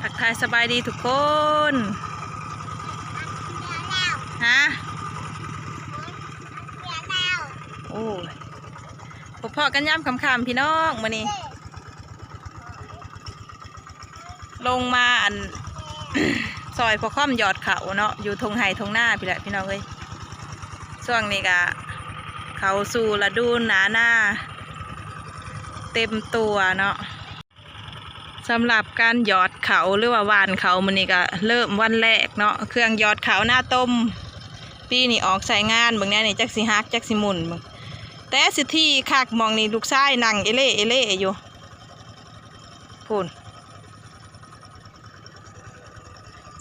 ทักทายสบายดีทุกคน ฮะ โอ้พอกันย่ำคำพี่น้องมานี่ลงมาอัน ซอยพอค่อมยอดเขาเนาะอยู่ทงไห่ทงหน้าพี่แหละพี่น้องเอ้ยช่วงนี้กะเขาสู่ฤดูหนาหน้าเต็มตัวเนาะสำหรับการยอดเขาหรือว่าหวานเขามันนี่ก็เริ่มวันแรกเนาะเครื่องยอดเขาหน้าต้มปีนี่ออกใส่งานบางแน่นี่จักสิฮักจักสิหมุนมึงแต่สิที่คักมองนี่ลูกชายนั่งเอเล่เอเล่อยู่พูน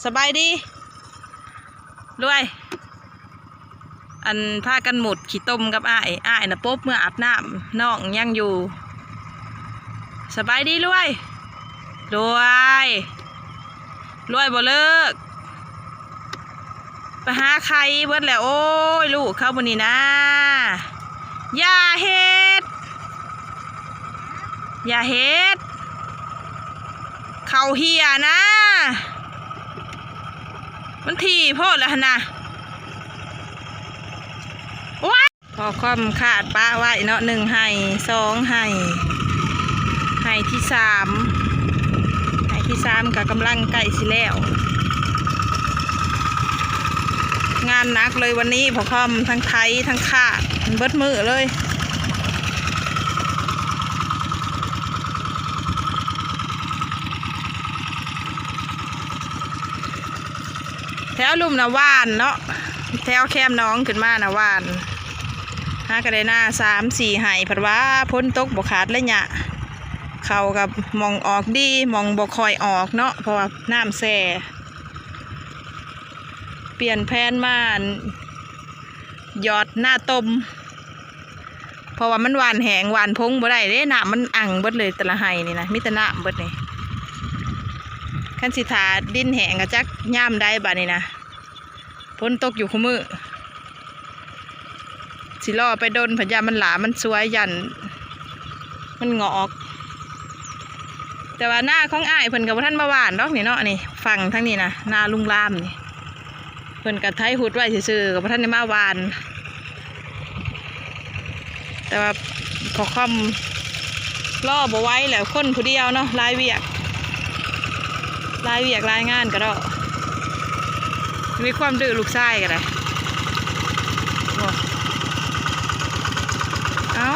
สบายดีรวยอันพากันหมุดขี้ต้มกับอ้ายนะปุ๊บเมื่ออาบน้ำน้องยังอยู่สบายดีรวยบ่เลิกไปหาใครเบิดแล้วโอ้ยลูกเข้าบนนี้นะอย่าเฮ็ดเขาเหี่ยนะมันถี่โพดแล้วนะว้าพอความขาดป้าไว้เนาะ1 ไห่ 2 ไห่ที่ 3ก็กำลังใกล้สิแล้วงานหนักเลยวันนี้พอค่อมทั้งไทยทั้งขาดเบิดมือเลยแถวลุ่มนะว่านเนาะแถวแคมน้องขึ้นมานะว่านหากระไดหน้า3-4 ไห่ผัดว่าพ้นตกบกขาดเลยเนี่ยเขากับมองออกดีมองบกคอยออกเนาะเพราะว่าน้ำแซ่เปลี่ยนแผนมาหยอดหน้าต้มเพราะว่ามันหวานแหงหวานพงบ่ได้เด้น้ำมันอังเบิดเลยแต่ละไห่นี่นะมิตรน้ำเบิดนี่ขั้นสิทาดินแหงกับจักย่ามได้บ่านี่นะพ้นตกอยู่คู่มือสิล่อไปโดนพญามันหลามันสวยยันมันงอกแต่ว่าหน้าของอ้ายเพิ่นกับท่านมาหวานดอกนี่เนาะนี่ฝั่งทั้งนี้นะหน้าลุงลามนี่เพิ่นกับไทยหุดไว้ซื่อๆกับท่านได้มาหวานแต่ว่าพอค่อมล่อบ่ไว้แล้วคนผู้เดียวเนาะรายเวียกรายงานก็ได้มีความดื้อลูกชายก็ได้เอ้า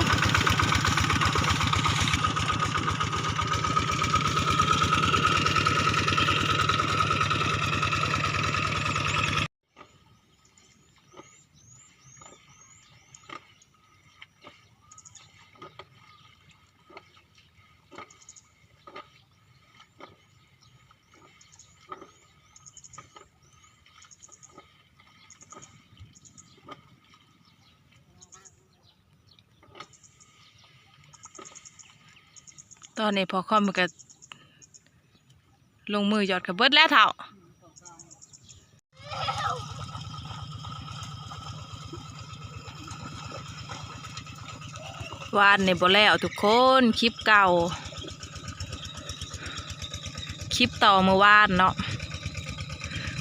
ตอนนี้พอค่อมมันก็ลงมือหยอดกับเบิดแล้วเถ่าวานในบ่แล้วทุกคนคลิปเก่าคลิปต่อเมื่อวานเนาะ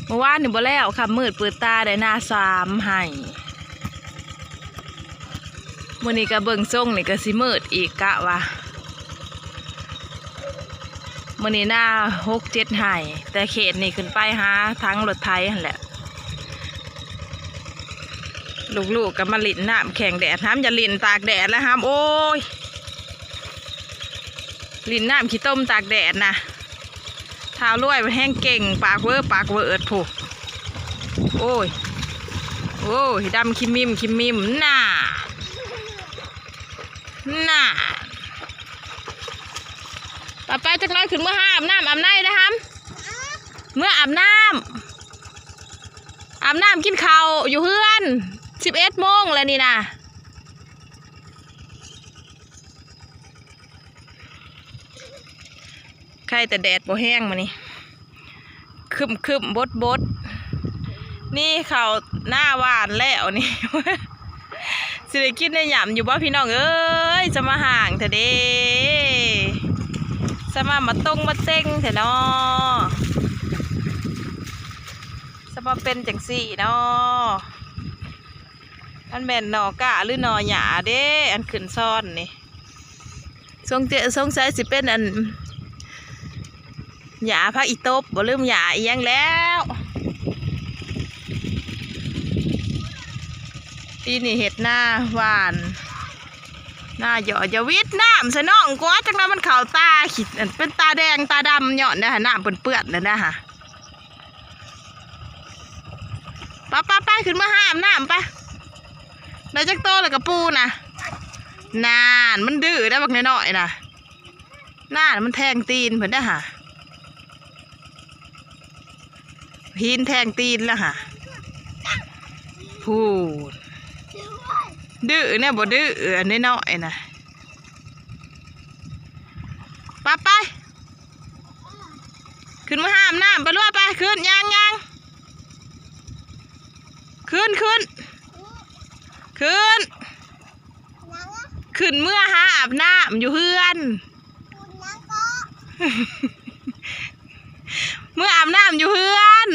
เมื่อวานนี่บ่แล้วค่ะมืดเปิดตาได้หน้า3 ไห่มื้อนี้ก็เบิ่งส่งนี่ก็สิมืดอีกกะว่ามื่อนี้หน้า6-7 ไห่แต่เขตนี่ขึ้นไปหาทั้งรถไถนั่นแหละลูกๆกับมาลิ่นน้ำแข่งแดดห้ามอย่าลิ่นตากแดดแล้วห้ามโอ้ยลิ่นน้ำขี้ต้มตากแดดนะเท้าลวยมันแห้งเก่งปากเวอร์ผูกโอ้ยดำคิมมิมน่าไปจักน้อยขึ้นเมื่ออาบน้ำนะครับเมื่ออาบน้ำกินข้าวอยู่เฮือน11 โมงแล้วนี่นะใครแต่แดดบ่แห้งมานี่คึมบดนี่ข้าวหน้าหวานแล้วนี่ สิได้กินได้หยำอยู่บ่พี่น้องเอ้ยจะมาห่างเถอะเด้สมาตรงมาเซ็งเถอะเนาะ จะมาเป็นจังสี่เนาะอันแม่นหนอกะหรือหนอหยาเด้อันขึ้นซ่อนนี่สงสัยสิเป็นอันหยาพักอีตบบ่ลืมหยาอีหยังแล้วปีนี้เห็ดหน้าหวานหน้าหยอดยาวิดน้ำใส่น่องกว่าจังนั้นมันเข่าตาขีดเป็นตาแดงตาดำหย่อนนะฮะน้ำเปื้อนๆเลยนะฮะไปขึ้นมาห้ามน้ำปะได้จักโตเลยกับปูนะนานมันดื้อได้บักน้อยๆนะน่ามันแทงตีนเหมือนได้ฮะหินแทงตีนแล้วฮะพูดดื้อเนี่ยบ่ดื้อน้อยๆนะไปขึ้นมาห้ามน้ำไปรวดไปขึ้นยังขึ้นเมื่อหาอาบน้ำอยู่เฮือนเมื่ออาบน้ำอยู่เฮือน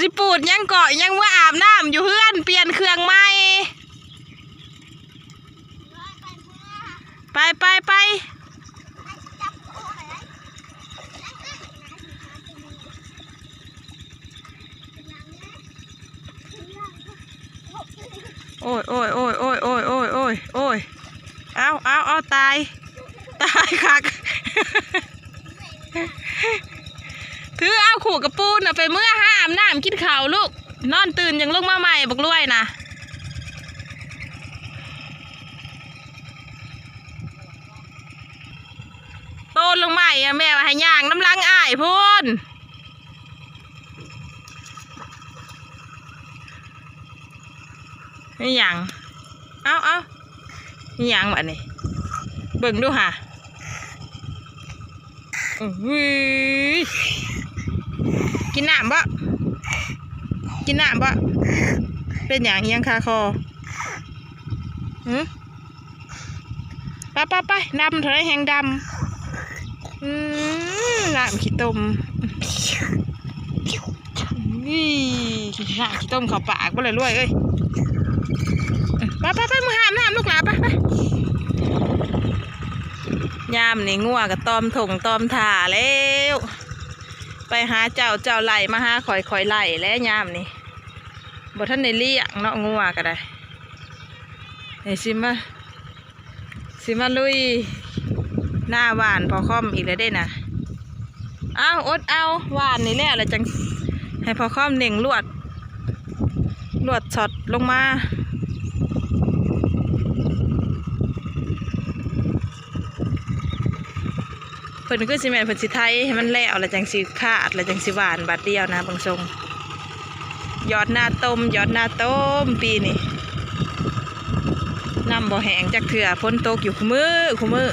สิปูดยังเกาะยังเมื่ออาบน้ำอยู่เฮือนเปลี่ยนเครื่องใหม่ไปโอ้ยเอาตายคักถือเอาขู่กระปูนไปเมื่อห้ามน้ำกินข้าวลูกนอนตื่นยังลงมาใหม่บักรวยนะโตลงใหม่แม่ว่าให้ย่างน้ำลังอ้ายพูนนี่ยังเอานี่ยังแบบนี้เบิ่งดูค่ะกินน้ำบ่เป็นอย่างยังคาคอไปดำเถอะแหงดำน้ำขี้ต้มนี่น้ำขี้ต้มเข้าปากบ่เลยรวยเอ้ยไปมือห้ามลูกหลานไปยามนี่งัวกับตอมถงตอมถ่าแล้วไปหาเจ้าไหลมาหาคอยไหลแล้วยามนี่บ่ท่านในเลี้ยงเนาะงัวก็ได้ไอ้สิมาลุยหน้าหวานพอค่อมอีกแล้วได้นะเอาอดเอาหวานนี่แหละแล้วจังให้พอค่อมเน่งลวดช็อตลงมาเพิ่นก็สิแม่นเพิ่นสิไทยให้มันแล้วแล้วจังสิขาดแล้วจังสิหวานบาดเดียวนะบางทรงยอดหน้าต้มปีนี้น้ำบ่แห้งจักเถื่อฝนตกอยู่คู่มือ